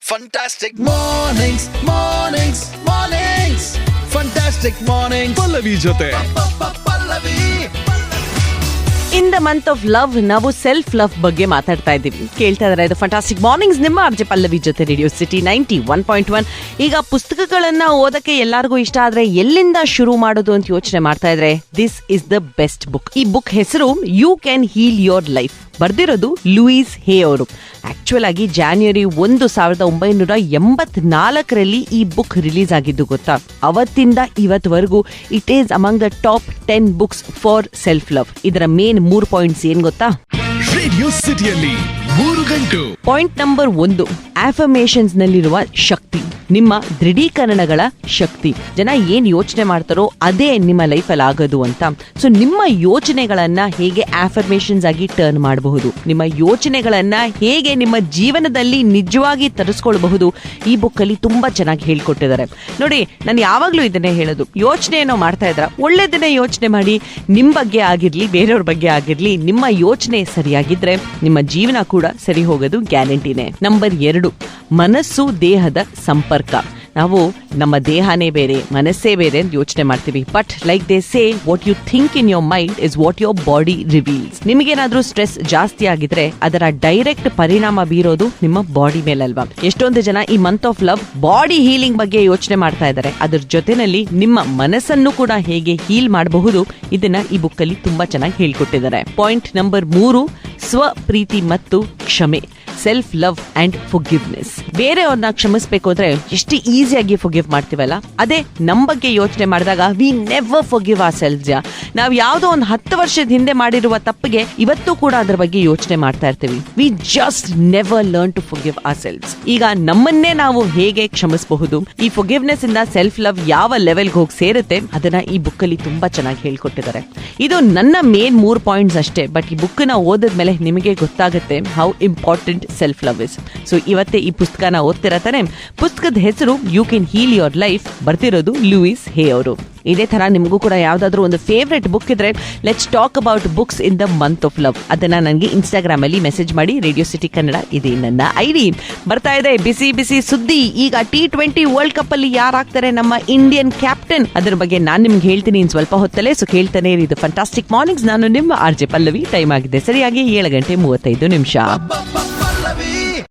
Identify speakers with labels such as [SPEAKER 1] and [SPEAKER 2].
[SPEAKER 1] Fantastic mornings, mornings, mornings. Fantastic mornings.
[SPEAKER 2] Pallavi ಜೊತೆ
[SPEAKER 1] Pallavi.
[SPEAKER 3] In the month of love ನಾವು self love ಬಗ್ಗೆ ಮಾತಾಡ್ತಾ ಇದ್ದೀವಿ. ಕೇಳ್ತಾ ಇದ್ದಾರೆ ಇದು ಫ್ಯಾಂಟಾಸ್ಟಿಕ್ ಮಾರ್ನಿಂಗ್ಸ್ ನಿಮ್ಮ ಆರ್ಜೆ ಪಲ್ಲವಿ ಜೊತೆ ರೇಡಿಯೋ ಸಿಟಿ 91.1. ಈಗ ಪುಸ್ತಕಗಳನ್ನ ಓದಕ್ಕೆ ಎಲ್ಲರಿಗೂ ಇಷ್ಟ ಆದ್ರೆ ಎಲ್ಲಿಂದ ಶುರು ಮಾಡೋದು ಅಂತ ಯೋಚನೆ ಮಾಡ್ತಾ ಇದ್ರೆ this is the best book. ಈ ಬುಕ್ ಹೆಸರು you can heal your life. ಬರ್ದಿರೋದು ಲೂಯಿಸ್ ಹೇ ಅವರು. ಆಕ್ಚುಯಲ್ ಆಗಿ ಜಾನ್ವರಿ 1984 ಈ ಬುಕ್ ರಿಲೀಸ್ ಆಗಿದ್ದು ಗೊತ್ತಾ. ಅವತ್ತಿಂದ ಇವತ್ತವರೆಗೂ it is among the top 10 books for self love. ಇದರ ಮೇನ್ 3 ಪಾಯಿಂಟ್ಸ್ ಏನ್ ಗೊತ್ತಾ?
[SPEAKER 2] ರೇಡಿಯೋ ಸಿಟಿಯಲ್ಲಿ 3 ಗಂಟು.
[SPEAKER 3] ಪಾಯಿಂಟ್ ನಂಬರ್ 1, ಆಫರ್ಮೇಷನ್ಸ್ ನಲ್ಲಿರುವ ಶಕ್ತಿ, ನಿಮ್ಮ ದೃಢೀಕರಣಗಳ ಶಕ್ತಿ. ಜನ ಏನ್ ಯೋಚನೆ ಮಾಡ್ತಾರೋ ಅದೇ ನಿಮ್ಮ ಲೈಫಲ್ಲಿ ಆಗೋದು ಅಂತ. ಸೊ ನಿಮ್ಮ ಯೋಚನೆಗಳನ್ನ ಹೇಗೆ ಆಫರ್ಮೇಷನ್ಸ್ ಆಗಿ ಟರ್ನ್ ಮಾಡಬಹುದು, ನಿಮ್ಮ ಯೋಚನೆಗಳನ್ನ ಹೇಗೆ ನಿಮ್ಮ ಜೀವನದಲ್ಲಿ ನಿಜವಾಗಿ ತರಿಸ್ಕೊಳ್ಬಹುದು, ಈ ಬುಕ್ ಅಲ್ಲಿ ತುಂಬಾ ಚೆನ್ನಾಗಿ ಹೇಳ್ಕೊಟ್ಟಿದ್ದಾರೆ. ನೋಡಿ, ನಾನು ಯಾವಾಗ್ಲೂ ಇದನ್ನೇ ಹೇಳೋದು, ಯೋಚನೆ ಏನೋ ಮಾಡ್ತಾ ಇದ್ರ ಒಳ್ಳೆದನ್ನೇ ಯೋಚನೆ ಮಾಡಿ. ನಿಮ್ ಬಗ್ಗೆ ಆಗಿರ್ಲಿ ಬೇರೆಯವ್ರ ಬಗ್ಗೆ ಆಗಿರ್ಲಿ, ನಿಮ್ಮ ಯೋಚನೆ ಸರಿಯಾಗಿದ್ರೆ ನಿಮ್ಮ ಜೀವನ ಕೂಡ ಸರಿ ಹೋಗೋದು ಗ್ಯಾರಂಟಿನೇ. ನಂಬರ್ 2, ಮನಸ್ಸು ದೇಹದ ಸಂಪರ್ಕ. ನಾವು ನಮ್ಮ ದೇಹನೇ ಬೇರೆ ಮನಸ್ಸೇ ಬೇರೆ ಅಂತ ಯೋಚನೆ ಮಾಡ್ತೀವಿ. But like they say, what you think in your mind is what your body reveals. ನಿಮಗೇನಾದ್ರೂ ಸ್ಟ್ರೆಸ್ ಜಾಸ್ತಿ ಆಗಿದ್ರೆ ಅದರ ಡೈರೆಕ್ಟ್ ಪರಿಣಾಮ ಬೀರೋದು ನಿಮ್ಮ ಬಾಡಿ ಮೇಲಲ್ವಾ. ಎಷ್ಟೊಂದು ಜನ ಈ month of love body healing ಬಗ್ಗೆ ಯೋಚನೆ ಮಾಡ್ತಾ ಇದ್ದಾರೆ. ಅದ್ರ ಜೊತೆನಲ್ಲಿ ನಿಮ್ಮ ಮನಸ್ಸನ್ನು ಕೂಡ ಹೇಗೆ ಹೀಲ್ ಮಾಡಬಹುದು ಇದನ್ನ ಈ ಬುಕ್ ಅಲ್ಲಿ ತುಂಬಾ ಚೆನ್ನಾಗಿ ಹೇಳ್ಕೊಟ್ಟಿದ್ದಾರೆ. ಪಾಯಿಂಟ್ ನಂಬರ್ 3, ಸ್ವಪ್ರೀತಿ ಮತ್ತು ಕ್ಷಮೆ. Self love and forgiveness. ಬೇರೆಯವ್ರನ್ನ ಕ್ಷಮಿಸಬೇಕು ಅಂದ್ರೆ ಎಷ್ಟು ಈಸಿಯಾಗಿ ಫಾರ್ಗಿವ್ ಮಾಡ್ತೀವಲ್ಲ, ಅದೇ ನಮ್ ಬಗ್ಗೆ ಯೋಚನೆ ಮಾಡಿದಾಗ we never forgive ourselves. ನಾವು ಯಾವ್ದೋ ಒಂದು 10 ವರ್ಷದ ಹಿಂದೆ ಮಾಡಿರುವ ತಪ್ಪಿಗೆ ಇವತ್ತು ಕೂಡ ಅದ್ರ ಬಗ್ಗೆ ಯೋಚನೆ ಮಾಡ್ತಾ ಇರ್ತೀವಿ. We just never learn to forgive ourselves. ಈಗ ನಮ್ಮನ್ನೇ ನಾವು ಹೇಗೆ ಕ್ಷಮಿಸಬಹುದು, ಈ ಫಾರ್ಗಿವ್ನೆಸ್ ಇಂದ ಸೆಲ್ಫ್ ಲವ್ ಯಾವ ಲೆವೆಲ್ಗೆ ಹೋಗಿ ಸೇರುತ್ತೆ ಅದನ್ನ ಈ ಬುಕ್ ಅಲ್ಲಿ ತುಂಬಾ ಚೆನ್ನಾಗಿ ಹೇಳ್ಕೊಟ್ಟಿದ್ದಾರೆ. ಇದು ನನ್ನ ಮೇನ್ 3 ಪಾಯಿಂಟ್ಸ್ ಅಷ್ಟೇ. ಬಟ್ ಈ ಬುಕ್ ನ ಓದಿದ್ಮೇಲೆ ನಿಮಗೆ ಗೊತ್ತಾಗುತ್ತೆ how important self love is. So ಇವತ್ತೇ ಈ ಪುಸ್ತಕನ ಓದ್ತಿರತಾನೆ. ಪುಸ್ತಕದ ಹೆಸರು you can heal your life. ಬರ್ತಿರೋದು ಲೂಯಿಸ್ ಹೇ ಅವರು. ಇದೇ ತರ ನಿಮಗೂ ಕೂಡ ಯಾವ್ದಾದ್ರು ಒಂದು ಫೇವ್ರೆಟ್ ಬುಕ್ ಇದ್ರೆ let's talk about books in the month of love. ಅದನ್ನ ನನಗೆ ಇನ್ಸ್ಟಾಗ್ರಾಮ್ ಅಲ್ಲಿ ಮೆಸೇಜ್ ಮಾಡಿ. ರೇಡಿಯೋ ಸಿಟಿ ಕನ್ನಡ ಇದೆ ನನ್ನ ಐಡಿ. ಬರ್ತಾ ಇದೆ ಬಿಸಿ ಬಿಸಿ ಸುದ್ದಿ. ಈಗ T20 ವರ್ಲ್ಡ್ ಕಪ್ ಅಲ್ಲಿ ಯಾರಾಗ್ತಾರೆ ನಮ್ಮ ಇಂಡಿಯನ್ ಕ್ಯಾಪ್ಟನ್, ಅದ್ರ ಬಗ್ಗೆ ನಾನು ನಿಮ್ಗೆ ಹೇಳ್ತೀನಿ ಇನ್ ಸ್ವಲ್ಪ ಹೊತ್ತಲ್ಲೇ. ಸೊ ಕೇಳ್ತಾನೆ ಇದು ಫ್ಯಾಂಟಾಸ್ಟಿಕ್ ಮಾರ್ನಿಂಗ್ಸ್. ನಾನು ನಿಮ್ಮ ಆರ್ಜೆ ಪಲ್ಲವಿ. ಟೈಮ್ ಆಗಿದೆ ಸರಿಯಾಗಿ 7:35.